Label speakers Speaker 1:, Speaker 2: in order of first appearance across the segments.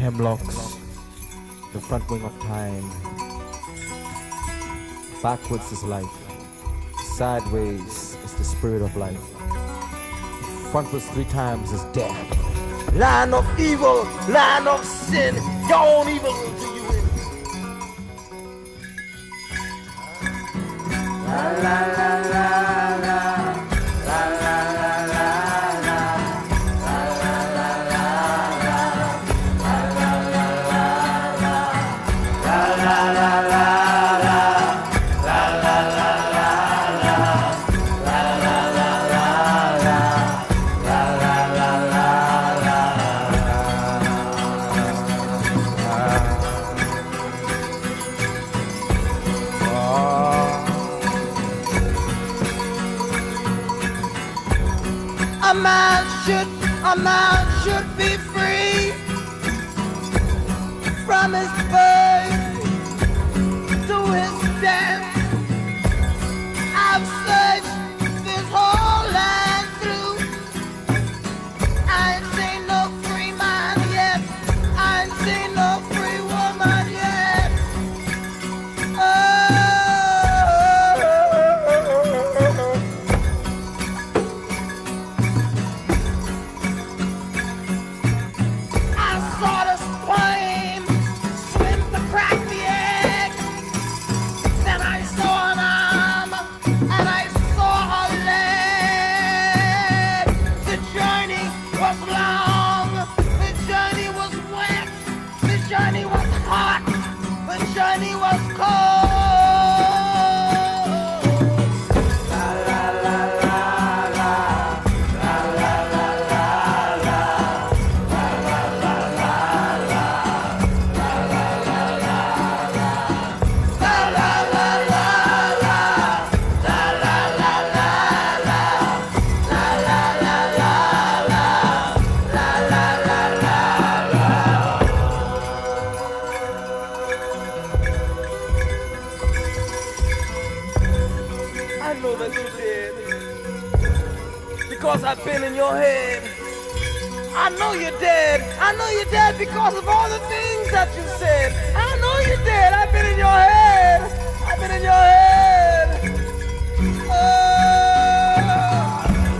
Speaker 1: hemlocks, the front wing of time. Backwards is life, sideways is the spirit of life. Frontwards 3 times is death.
Speaker 2: Line of evil, line of sin, your own evil will do you in. La la la la la, la la la la la, la la la la la, la la la la la, la la la la la, la la la la la, la la la la la, la la la la A man should be free from his birth to his death. I've searched this whole land through. I ain't seen no free man yet. I ain't seen no free woman yet. Oh. Journey was cold. La la la la la, la la la la la, la la la la la, la la la la la, la la la la la, la la la la la, la la la la la, la la la la. I know that you did, because I've been in your head. I know you're dead. I know you're dead because of all the things that you said. I know you're dead. I've been in your head. I've been in your head.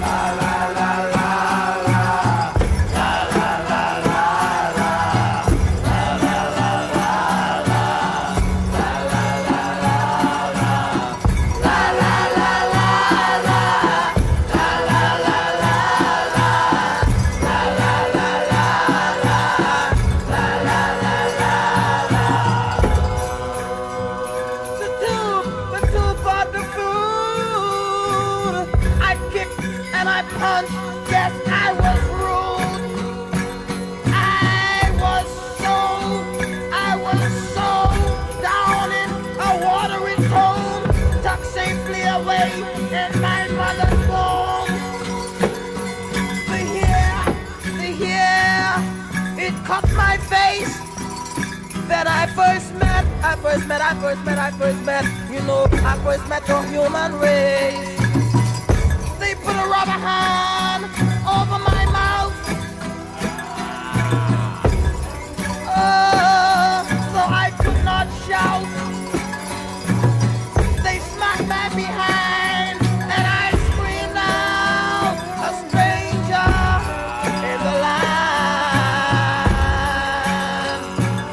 Speaker 2: La la la la la, la la la la la, la la la la la, la la la la la, la la la la la, la la la la la, la la la la la, la la la la la. The two bought the food. I kicked and I punched. Yes, I was rude. I was so down in a watery tomb, tucked safely away in my mother's womb. The hair, it cut my face. That I first met, you know, I first met the human race. They put a rubber hand over my mouth. Oh, so I could not shout. They smacked my behind and I screamed out, a stranger in the land.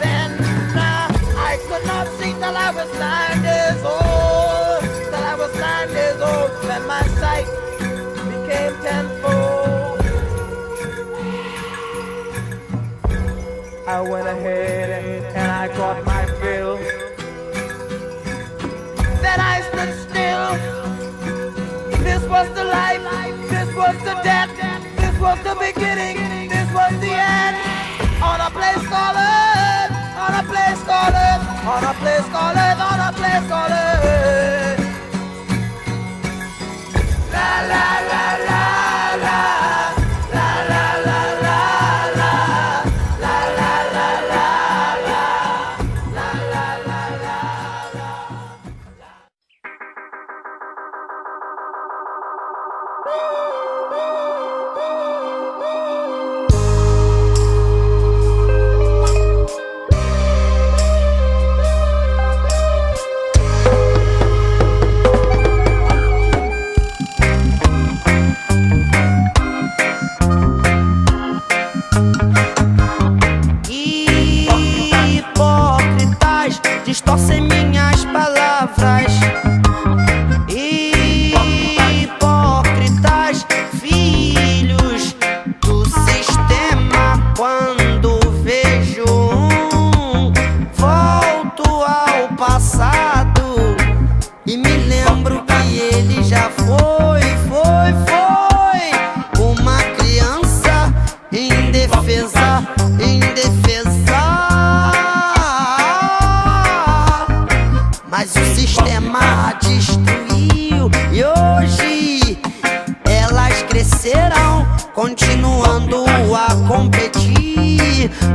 Speaker 2: Then I could not see till I was 9 years old. Till I was 9 years old, then my sight became tenfold. I went ahead and I caught my fill. Then I stood still. This was the life, this was the death, this was the beginning, this was the end. On a place called Earth, on a place called Earth, on a place called Earth, on a place called Earth. La la la la la, la la la la la, la la la la la, la la la la la.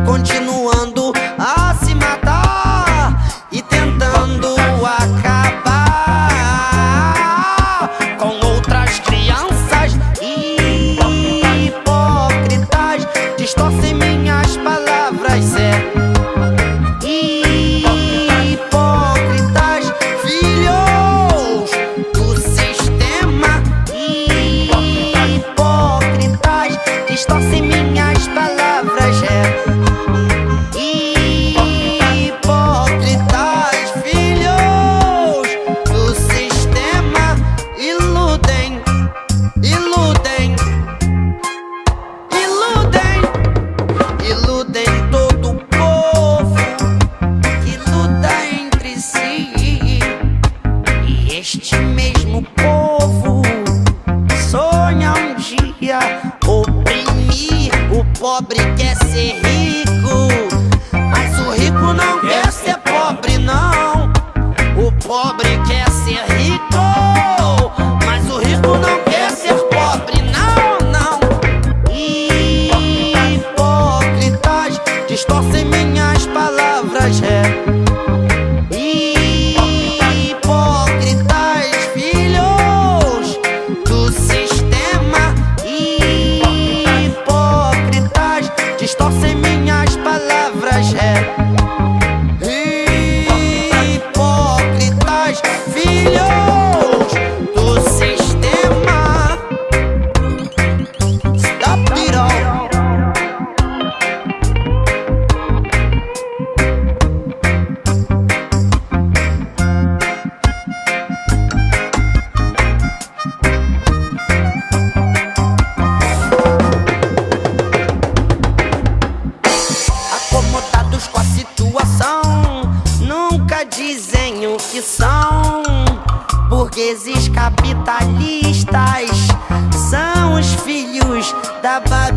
Speaker 3: continuando a se matar e tentando acabar com outras crianças hipócritas. Distorcem minhas palavras, hipócritas, filhos do sistema. Hipócritas, distorcem minhas palavras, hipócritas, filhos do sistema. Iludem, iludem, iludem, iludem todo o povo que luta entre si. E este mesmo povo sonha um dia oprimir o pobre. Quer ser rico, mas o rico não quer ser pobre, não. O pobre quer ser rico, mas o rico não quer ser pobre, não, não. Hipócritas, distorcem minhas palavras, hipócritas, filhos do sistema. Hipócritas, distorcem minhas palavras, hipócritas, filhos do sistema. Stop it all. Acomodados com a situação, nunca dizem o que são. Burgueses capitalistas são os filhos da da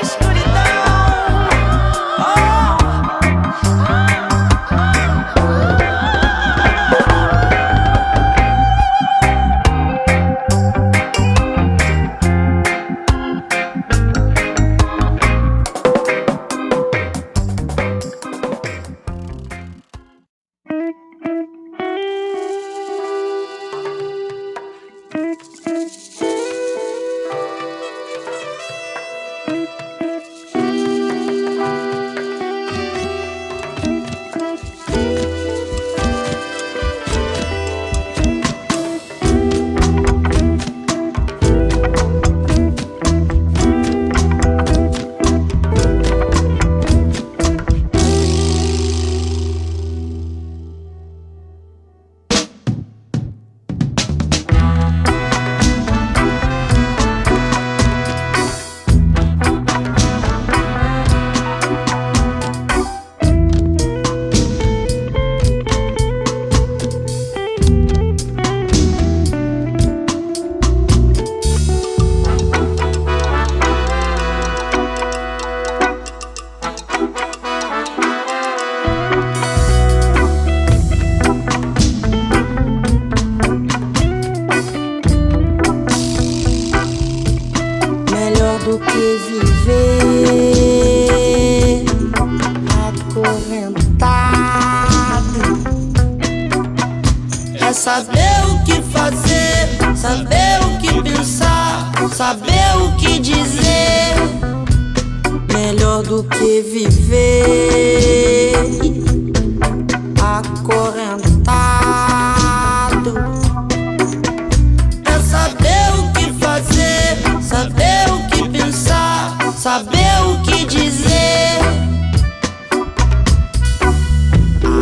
Speaker 3: escuridão. Melhor do que viver acorrentado é saber o que fazer, saber o que pensar, saber o que dizer. Melhor do que viver acorrentado é saber o que fazer, saber o que pensar, saber o que dizer.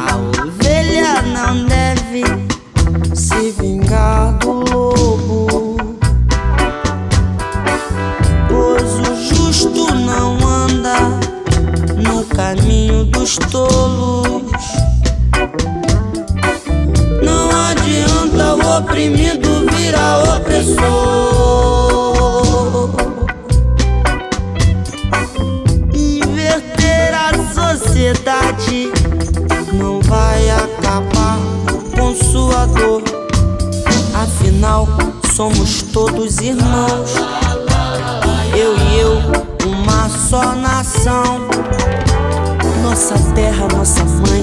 Speaker 3: A ovelha não deve se vingar do lobo, pois o justo não anda no caminho dos tolos. Não adianta o oprimido virar opressor. Inverter a sociedade final somos todos irmãos. Eu e eu, uma só nação. Nossa terra, nossa mãe,